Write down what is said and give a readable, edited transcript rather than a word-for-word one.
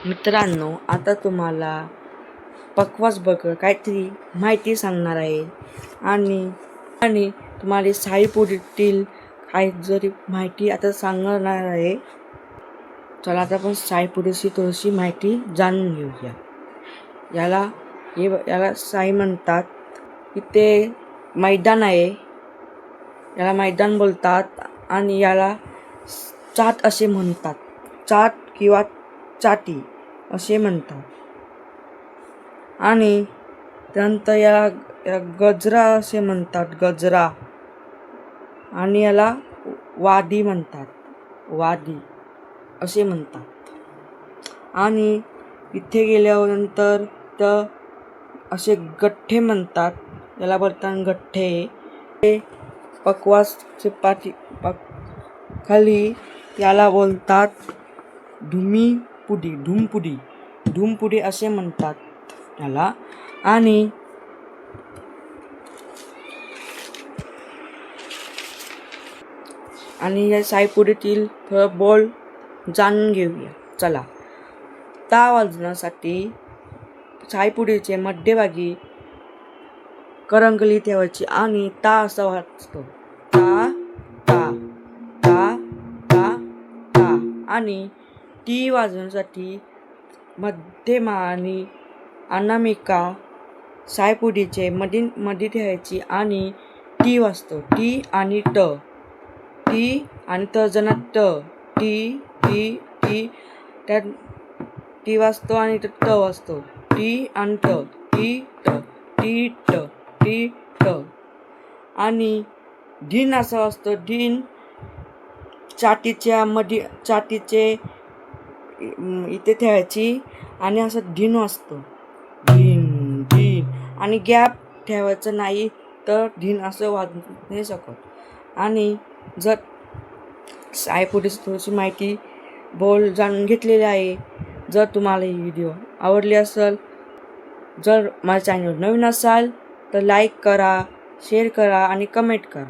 मित्रांनो, आता तुम्हाला पकवास बगर काहीतरी माहिती सांगणार आहे आणि आणि तुम्हाला साईपुरीतील काही जरी माहिती आता सांगणार आहे. चला आता आपण साईपुरीची थोडीशी माहिती जाणून घेऊया. याला साई म्हणतात. इथे मैदान आहे, याला मैदान बोलतात आणि याला चाट असे म्हणतात. चाट किंवा चाटी असे म्हणतात. आणि त्यानंतर याला गजरा असे म्हणतात, गजरा. आणि याला वादी म्हणतात, वादी असे म्हणतात. आणि इथे गेल्यानंतर तर असे गठ्ठे म्हणतात, याला बोलतात गठ्ठे. हे पकवासचे खाली याला बोलतात धुमपुडी असे म्हणतात याला. आणि या साईपुरीतील थोडं बोल जाणून घेऊया. चला. ता वाजवण्यासाठी साईपुरीचे मध्यभागी करंगली ठेवायची आणि ता असा वाजतो. ता ता ता ता ता. आणि टी वाजवण्यासाठी मध्यमा आणि अनामिका साईपुरीचे मध्ये ठेवायची आणि टी वाजतो. टी आणि ट, टी आणि त जण ट, टी टी टी. त्यात टी वाजतो आणि ट वाजतो. टी आणि ट, टी ट, टी ट, टी ट. आणि ढीन असा वाजतो. ढीन चाटीचे इथे ठेवायची आणि असं ढीन वाजतो. ढीन ढीन. आणि गॅप ठेवायचं नाही तर ढीन असं वाजू नाही शकत. आणि जर साईपुरीची थोडीशी माहिती बोल जाणून घेतलेली आहे. जर तुम्हाला ही व्हिडिओ आवडली असेल, जर माझ्या चॅनल नवीन असाल तर लाईक करा, शेअर करा आणि कमेंट करा.